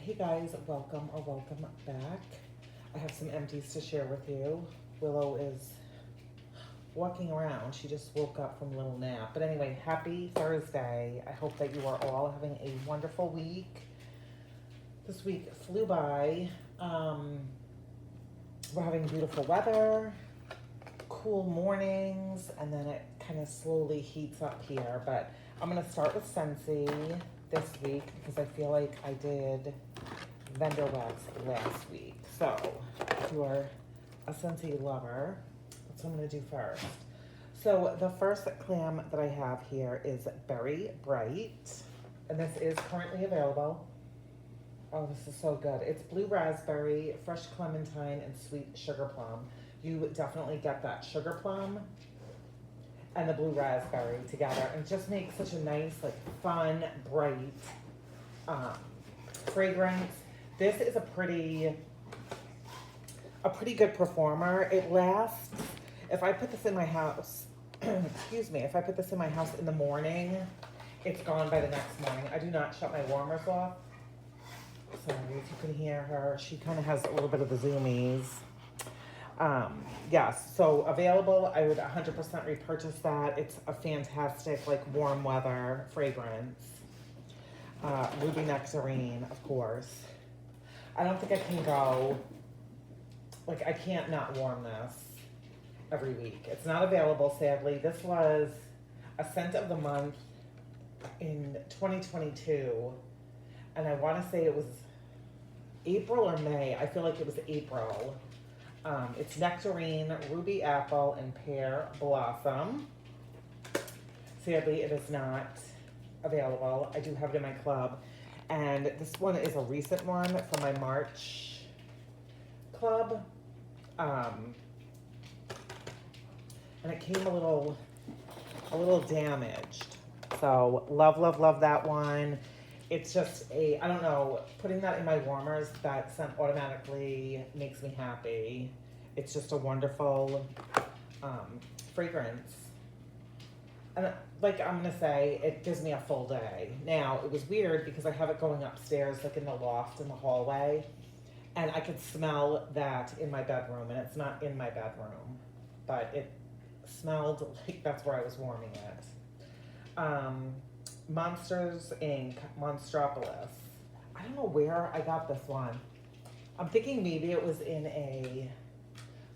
Hey guys, welcome back. I have some empties to share with you. Willow is walking around. She just woke up from a little nap. But anyway, happy Thursday. I hope that you are all having a wonderful week. This week flew by. We're having beautiful weather, cool mornings, and then it kind of slowly heats up here. But I'm going to start with Scentsy this week because I feel like I did vendor wax last week. So if you are a Scentsy lover, that's what I'm going to do first. So the first clam that I have here is Berry Bright, and this is currently available. Oh, this is so good. It's blue raspberry, fresh clementine, and sweet sugar plum. You definitely get that sugar plum and the blue raspberry together, and just makes such a nice, like, fun, bright fragrance. This is a pretty good performer. It lasts. If I put this in my house, excuse me, if I put this in my house in the morning, it's gone by the next morning. I do not shut my warmers off. Sorry if you can hear her. She kind of has a little bit of the zoomies. Yes, so available. I would 100% repurchase that. It's a fantastic, like, warm weather fragrance. Ruby Nectarine, of course. I don't think I can go, like, I can't not warm this every week. It's not available, sadly. This was a scent of the month in 2022, and I want to say it was April or May. I feel like it was April. It's Nectarine, Ruby Apple, and Pear Blossom. Sadly, it is not available. I do have it in my club. And this one is a recent one from my March club. And it came a little damaged. So love that one. It's just I don't know, putting that in my warmers, that scent automatically makes me happy. It's just a wonderful fragrance. And like I'm gonna say, it gives me a full day. Now, it was weird because I have it going upstairs, like in the loft in the hallway, and I could smell that in my bedroom, and it's not in my bedroom, but it smelled like that's where I was warming it. Monsters Inc. Monstropolis. I don't know where I got this one. I'm thinking maybe it was in a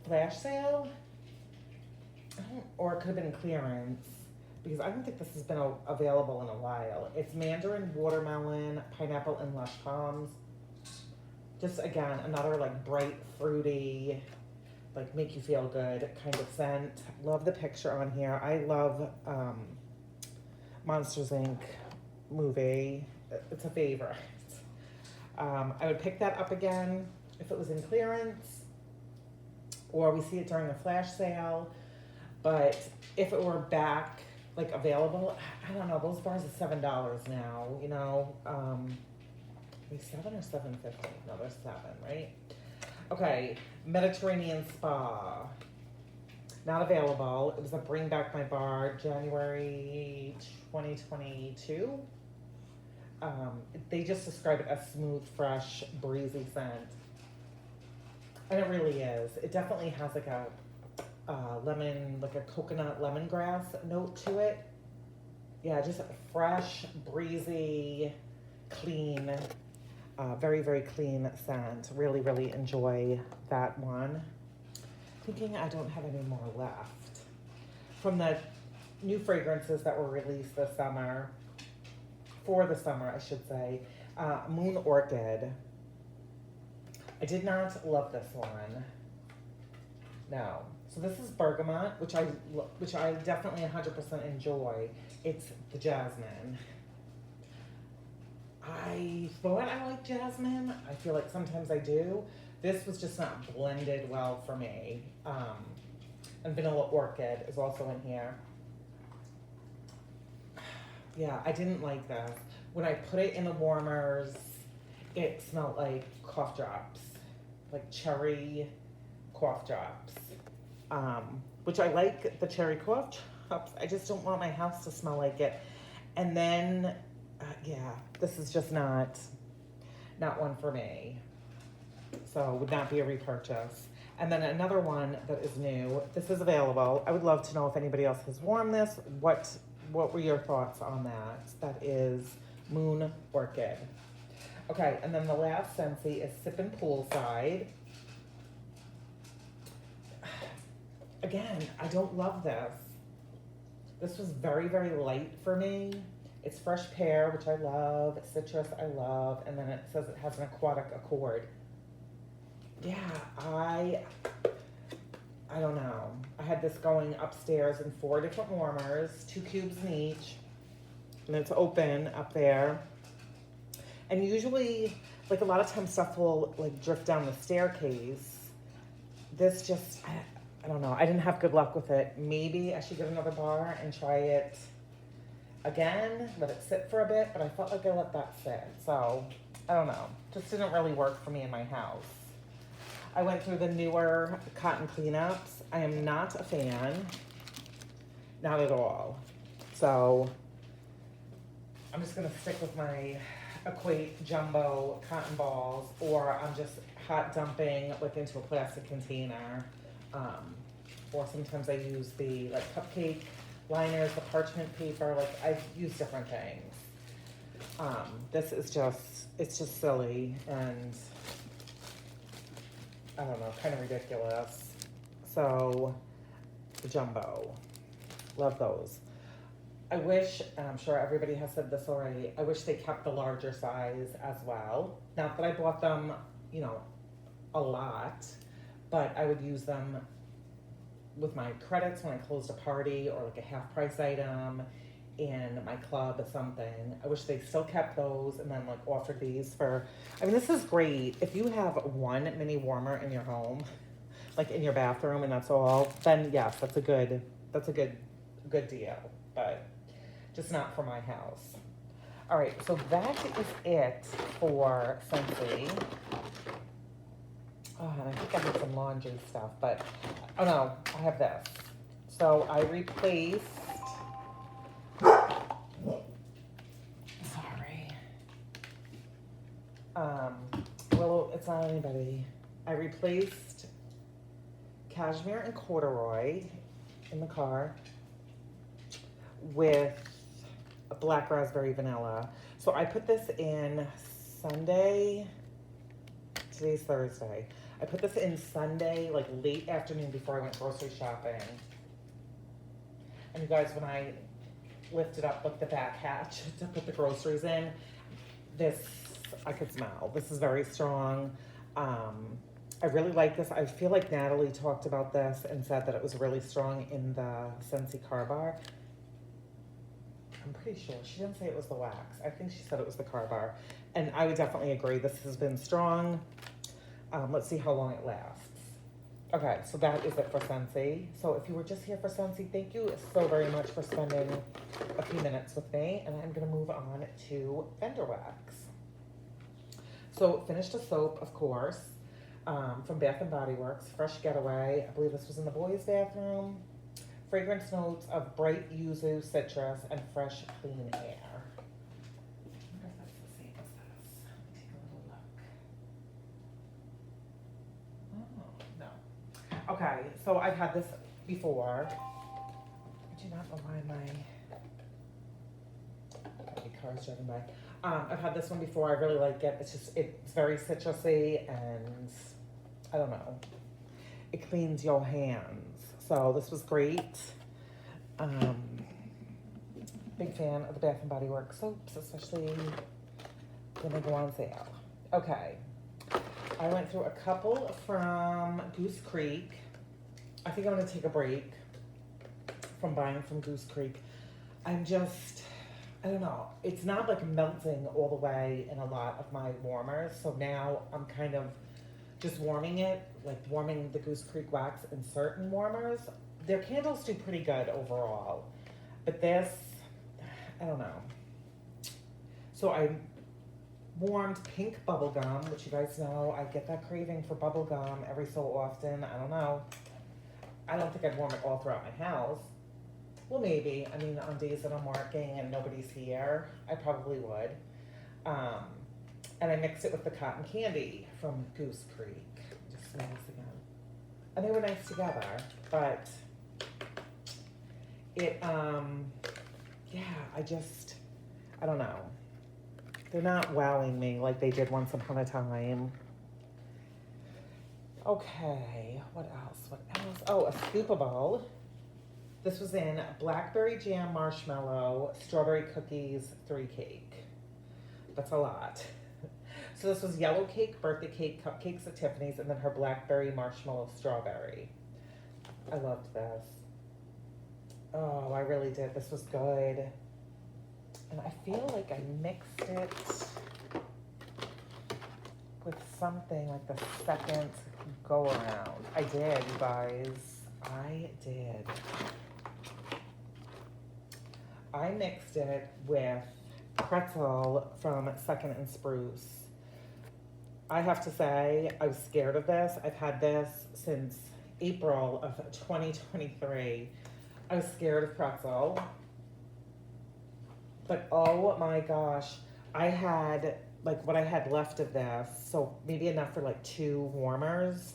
flash sale, or it could have been clearance, because I don't think this has been available in a while. It's mandarin, watermelon, pineapple, and lush palms. Just, again, another, like, bright, fruity, like, make you feel good kind of scent. Love the picture on here. I love Monsters Inc. movie. It's a favorite. I would pick that up again if it was in clearance, or we see it during a flash sale. But if it were back, like, available, I don't know, those bars are $7 now, you know. Are they $7 or $7.50? No, they're $7, right? Okay, Mediterranean Spa. Not available. It was a Bring Back My Bar, January 2022. They just describe it as smooth, fresh, breezy scent. And it really is. It definitely has like a lemon, like a coconut lemongrass note to it. Yeah, just fresh, breezy, clean, very, very clean scent. Really, really enjoy that one. Thinking I don't have any more left. From the new fragrances that were released this summer, for the summer, I should say, Moon Orchid. I did not love this one. No. So this is bergamot, which I definitely 100% enjoy. It's the jasmine. I thought I liked jasmine. I feel like sometimes I do. This was just not blended well for me. And vanilla orchid is also in here. Yeah, I didn't like this. When I put it in the warmers, it smelled like cough drops, like cherry cough drops. Which I like the cherry cough drops. I just don't want my house to smell like it. And then, yeah, this is just not not one for me. So would not be a repurchase. And then another one that is new. This is available. I would love to know if anybody else has worn this. What were your thoughts on that? That is Moon Orchid. Okay, and then the last Scentsy is Sippin' Poolside. Again, I don't love this. This was very, very light for me. It's fresh pear, which I love. Citrus, I love. And then it says it has an aquatic accord. Yeah, I don't know. I had this going upstairs in 4 different warmers, 2 cubes in each. And it's open up there. And usually, like a lot of times stuff will like drift down the staircase. This just, I don't know. I didn't have good luck with it. Maybe I should get another bar and try it again, let it sit for a bit, but I felt like I let that sit. So, I don't know. Just didn't really work for me in my house. I went through the newer cotton cleanups. I am not a fan. Not at all. So, I'm just going to stick with my Equate Jumbo cotton balls, or I'm just hot dumping like into a plastic container. Or sometimes I use the like cupcake liners, the parchment paper, like I use different things. This is just, it's just silly and I don't know, kind of ridiculous. So, the Jumbo, love those. I wish, and I'm sure everybody has said this already, I wish they kept the larger size as well. Not that I bought them, you know, a lot, but I would use them with my credits when I closed a party or like a half price item in my club or something. I wish they still kept those and then like offered these for, I mean, this is great. If you have one mini warmer in your home, like in your bathroom and that's all, then yes, that's a good deal, but just not for my house. All right, so that is it for Scentsy. Oh, and I think I have some laundry stuff, but, oh no, I have this. So I replaced, sorry. Well, it's not anybody. I replaced cashmere and corduroy in the car with a black raspberry vanilla. So I put this in Sunday, today's Thursday. I put this in Sunday, like late afternoon before I went grocery shopping. And you guys, when I lifted up like the back hatch to put the groceries in, this, I could smell. This is very strong. I really like this. I feel like Natalie talked about this and said that it was really strong in the Scentsy car bar. I'm pretty sure. She didn't say it was the wax. I think she said it was the car bar. And I would definitely agree. This has been strong. Let's see how long it lasts. Okay, so that is it for Scentsy. So if you were just here for Scentsy, thank you so very much for spending a few minutes with me. And I'm going to move on to Fender Wax. So finished a soap, of course, from Bath & Body Works. Fresh Getaway. I believe this was in the boys' bathroom. Fragrance notes of bright yuzu, citrus, and fresh, clean air. I wonder if that's the same as this. Let me take a little look. Oh, no. Okay, so I've had this before. I do not know why gotta be cars driving by. I've had this one before. I really like it. It's very citrusy and I don't know. It cleans your hands. So this was great. Big fan of the Bath & Body Works soaps, especially when they go on sale. Okay. I went through a couple from Goose Creek. I think I'm going to take a break from buying from Goose Creek. I don't know. It's not like melting all the way in a lot of my warmers. So now I'm kind of just warming it, like warming the Goose Creek wax in certain warmers. Their candles do pretty good overall. But this, I don't know. So I warmed pink bubblegum, which you guys know, I get that craving for bubblegum every so often. I don't know. I don't think I'd warm it all throughout my house. Well, maybe. I mean, on days that I'm working and nobody's here, I probably would. And I mixed it with the cotton candy from Goose Creek. Just smell this again. And they were nice together, but it, yeah, I don't know. They're not wowing me like they did once upon a time. Okay, what else? Oh, a Scoopable. This was in blackberry jam marshmallow, strawberry cookies, 3 cake. That's a lot. So this was yellow cake, birthday cake, cupcakes at Tiffany's, and then her blackberry marshmallow strawberry. I loved this. Oh, I really did. This was good. And I feel like I mixed it with something like the second go around. I did, you guys. I did. I mixed it with Pretzel from Second and Spruce. I have to say, I was scared of this. I've had this since April of 2023. I was scared of Pretzel. But oh my gosh, I had like what I had left of this, so maybe enough for like 2 warmers.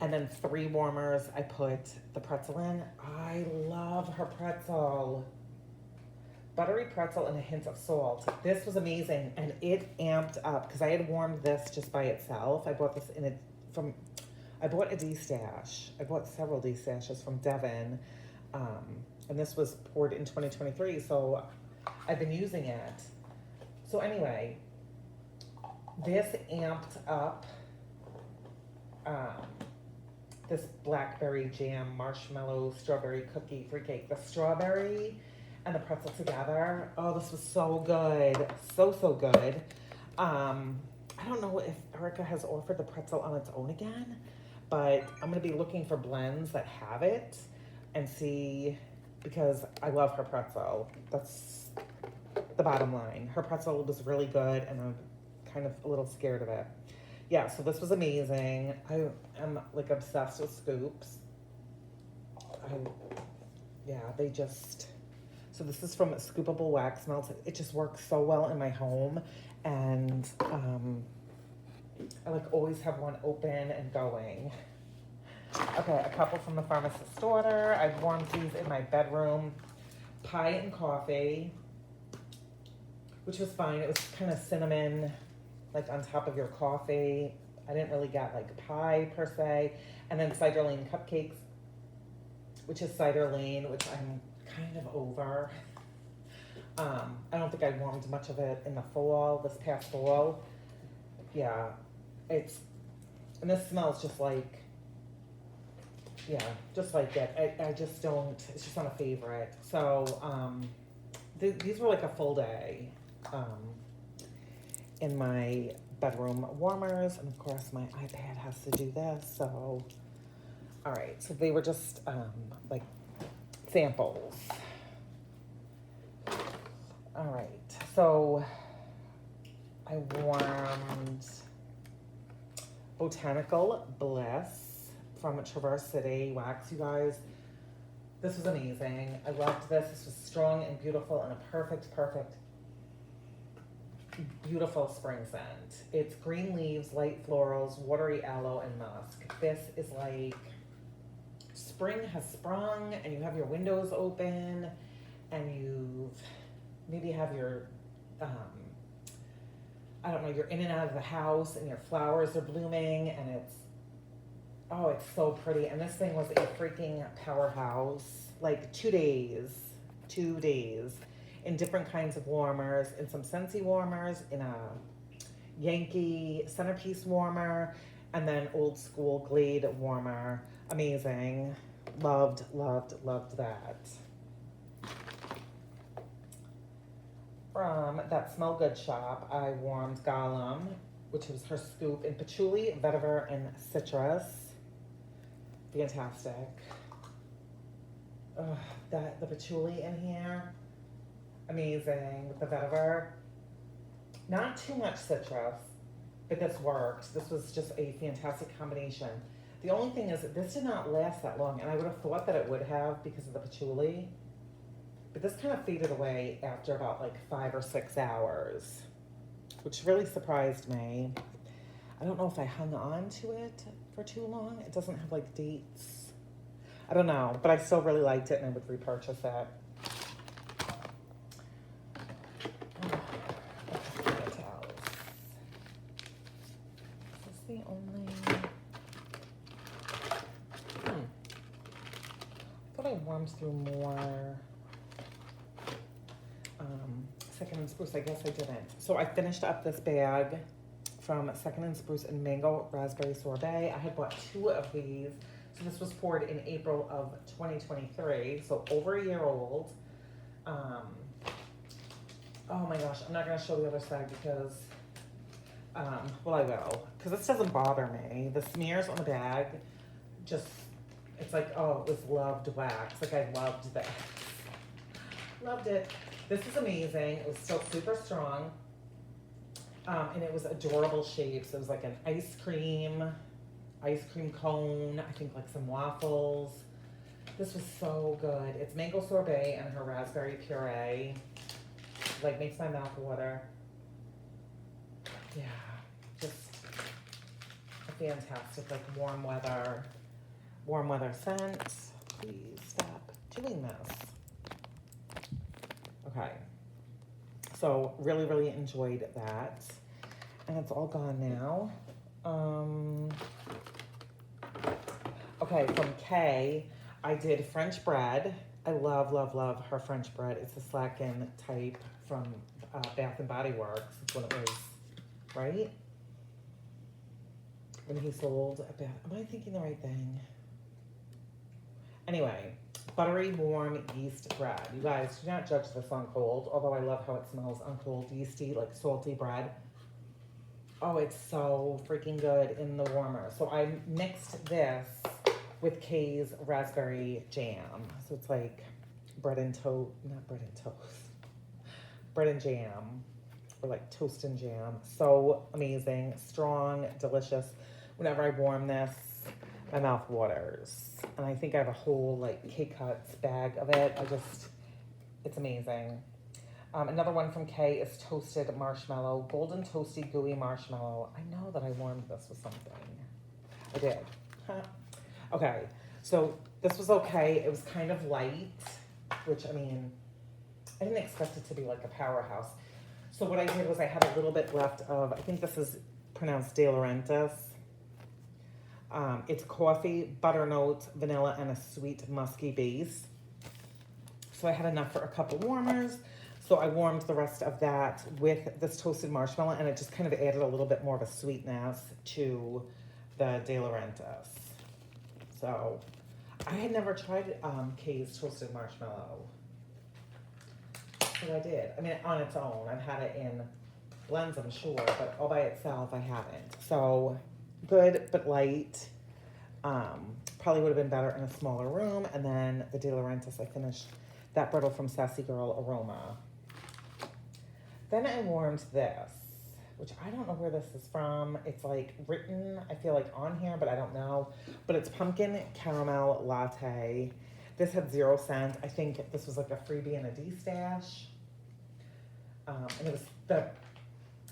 And then 3 warmers, I put the pretzel in. I love her pretzel. Buttery pretzel and a hint of salt. This was amazing, and it amped up because I had warmed this just by itself. I bought this I bought a D-stash. I bought several D-stashes from Devon, and this was poured in 2023, so I've been using it. So anyway, this amped up this blackberry jam marshmallow strawberry cookie 3 cake. The strawberry and the pretzel together. Oh, this was so good. So good. I don't know if Erica has offered the pretzel on its own again, but I'm going to be looking for blends that have it and see, because I love her pretzel. That's the bottom line. Her pretzel was really good, and I'm kind of a little scared of it. Yeah, so this was amazing. I am like obsessed with scoops. So this is from Scoopable Wax Melt. It just works so well in my home, and I like always have one open and going. Okay, a couple from the pharmacist's order. I've warmed these in my bedroom. Pie and coffee, which was fine. It was kind of cinnamon, like on top of your coffee. I didn't really get like pie per se. And then cider lane cupcakes, which is cider lane, which I'm kind of over. I don't think I warmed much of it in the fall, this past fall. Yeah, and this smells just like, yeah, just like it. I just don't, it's just not a favorite. So these were like a full day in my bedroom warmers. And of course my iPad has to do this. So, all right, so they were just like samples. All right, so I warmed Botanical Bliss from Traverse City Wax, you guys. This was amazing. I loved this. This was strong and beautiful and a perfect, beautiful spring scent. It's green leaves, light florals, watery aloe, and musk. This is like spring has sprung, and you have your windows open, and you maybe have your, I don't know, you're in and out of the house, and your flowers are blooming, and it's so pretty. And this thing was a freaking powerhouse. Like 2 days in different kinds of warmers, in some Scentsy warmers, in a Yankee centerpiece warmer, and then old school Glade warmer. Amazing. Loved that. From that Smell Good shop, I warmed Gollum, which was her scoop in patchouli, vetiver, and citrus. Fantastic. The patchouli in here, amazing. With the vetiver, not too much citrus, but this worked. This was just a fantastic combination. The only thing is that this did not last that long, and I would have thought that it would have because of the patchouli, but this kind of faded away after about like 5 or 6 hours. which really surprised me. I don't know if I hung on to it for too long. It doesn't have like dates. I don't know, but I still really liked it and I would repurchase it. The only I thought I warmed through more Second and Spruce. I guess I didn't. So I finished up this bag from Second and Spruce in Mango Raspberry Sorbet. I had bought 2 of these. So this was poured in April of 2023, so over a year old. Oh my gosh, I'm not gonna show the other side because well, I will, because this doesn't bother me. The smears on the bag, just, it's like, oh, it was loved wax. Like, I loved this. Loved it. This is amazing. It was still super strong. And it was adorable shapes. It was like an ice cream cone, I think like some waffles. This was so good. It's mango sorbet and her raspberry puree. Like, makes my mouth water. Yeah, just a fantastic, like, warm weather scent. Please stop doing this. Okay, so really, really enjoyed that. And it's all gone now. Okay, from Kay, I did French bread. I love, love, love her French bread. It's the Slacken type from Bath and Body Works. It's when it was, right? When he sold a Bath. Am I thinking the right thing? Anyway, buttery, warm yeast bread. You guys, do not judge this on cold, although I love how it smells on cold, yeasty, like salty bread. Oh, it's so freaking good in the warmer. So I mixed this with Kay's raspberry jam. So it's like bread and toast, not bread and toast, bread and jam, or like toast and jam. So amazing, strong, delicious. Whenever I warm this, my mouth waters. And I think I have a whole like K-Cuts bag of it. It's amazing. Another one from Kay is toasted marshmallow, golden toasty gooey marshmallow. I know that I warmed this with something. I did. Okay, so this was okay. It was kind of light, which, I mean, I didn't expect it to be like a powerhouse. So what I did was I had a little bit left of, I think this is pronounced De Laurentiis. It's coffee, butternote, vanilla, and a sweet musky base. So I had enough for a couple warmers. So I warmed the rest of that with this toasted marshmallow, and it just kind of added a little bit more of a sweetness to the De Laurentiis. So I had never tried Kay's toasted marshmallow. So I did. I mean, on its own. I've had it in blends, I'm sure, but all by itself, I haven't. So good, but light. Probably would have been better in a smaller room. And then the De Laurentiis, I finished that brittle from Sassy Girl Aroma. Then I warmed this, which I don't know where this is from. It's like written, I feel like on here, but I don't know. But it's pumpkin caramel latte. This had 0 scent. I think this was like a freebie and a D-stash. And it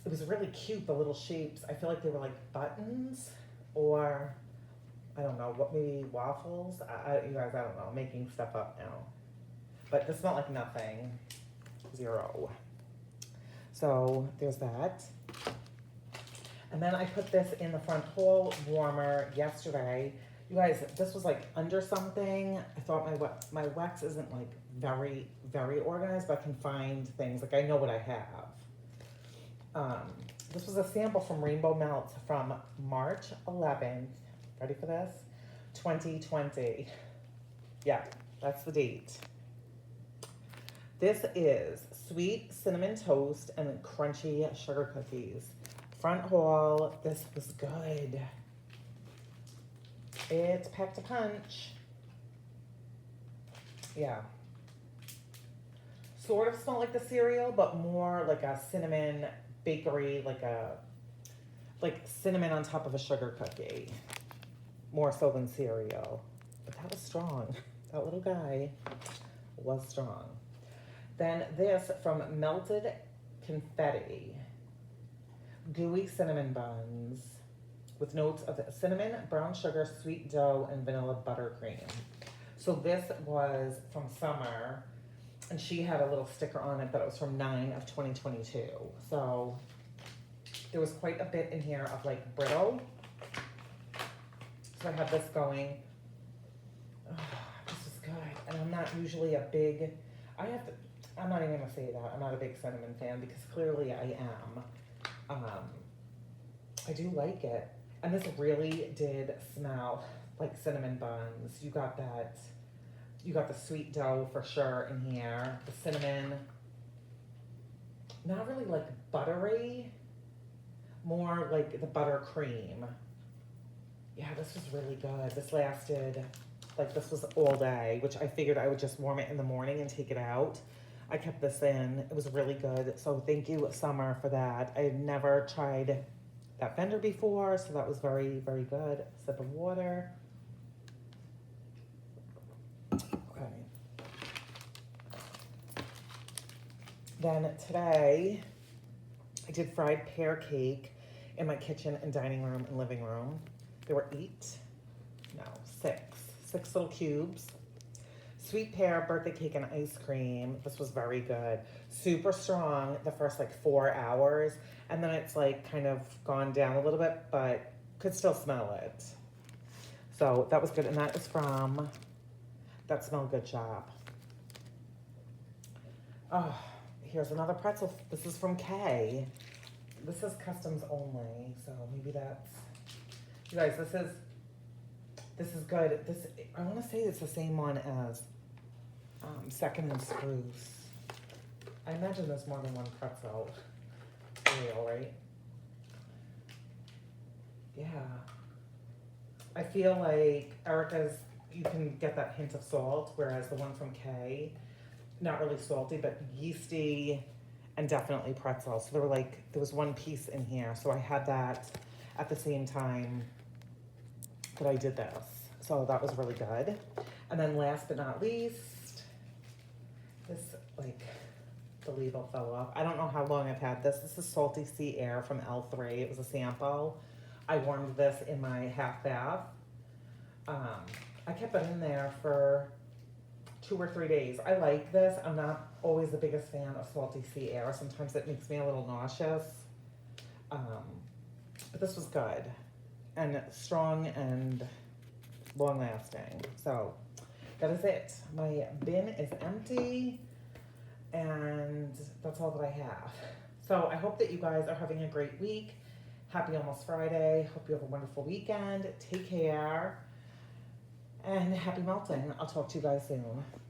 was really cute, the little shapes. I feel like they were like buttons or, I don't know, what, maybe waffles? You guys, I don't know, making stuff up now. But this smelled like nothing. 0. So there's that. And then I put this in the front hall warmer yesterday. You guys, this was like under something. I thought my wax isn't like very, very organized, but I can find things. Like I know what I have. This was a sample from Rainbow Melt from March 11th. Ready for this? 2020. Yeah, that's the date. This is sweet cinnamon toast and crunchy sugar cookies. Front haul, this was good. It's packed a punch. Yeah. Sort of smelled like the cereal, but more like a cinnamon bakery, like cinnamon on top of a sugar cookie. More so than cereal. But that was strong. That little guy was strong. Then this from Melted Confetti. gooey cinnamon buns with notes of cinnamon, brown sugar, sweet dough, and vanilla buttercream. So this was from Summer, and she had a little sticker on it that it was from 9 of 2022. So there was quite a bit in here of like brittle. So I had this going. Oh, this is good. And I'm not usually a big, I'm not even gonna say that. I'm not a big cinnamon fan because clearly I am. I do like it. And this really did smell like cinnamon buns. You got the sweet dough for sure in here. The cinnamon, not really like buttery, more like the buttercream. Yeah, this was really good. This lasted, like this was all day, which I figured I would just warm it in the morning and take it out. I kept this in. It was really good. So thank you, Summer, for that. I had never tried that vendor before, so that was very, very good. Sip of water. Okay. Then today, I did fried pear cake in my kitchen and dining room and living room. There were six little cubes. Sweet pear, birthday cake, and ice cream. This was very good. Super strong the first like 4 hours. And then it's like kind of gone down a little bit, but could still smell it. So that was good. And that is from That Smell Good shop. Oh, here's another pretzel. This is from Kay. This is customs only. So maybe that's, you guys, this is good. I want to say it's the same one as Second and Spruce. I imagine there's more than one pretzel. Real, right? Yeah. I feel like Erica's, you can get that hint of salt, whereas the one from Kay, not really salty, but yeasty and definitely pretzel. So there was one piece in here. So I had that at the same time that I did this. So that was really good. And then last but not least, this, like, the label fell off. I don't know how long I've had this. This is Salty Sea Air from L3. It was a sample. I warmed this in my half bath. I kept it in there for 2 or 3 days. I like this. I'm not always the biggest fan of Salty Sea Air. Sometimes it makes me a little nauseous. But this was good and strong and long lasting. So that is it. My bin is empty and that's all that I have. So I hope that you guys are having a great week. Happy almost Friday. Hope you have a wonderful weekend. Take care and happy melting. I'll talk to you guys soon.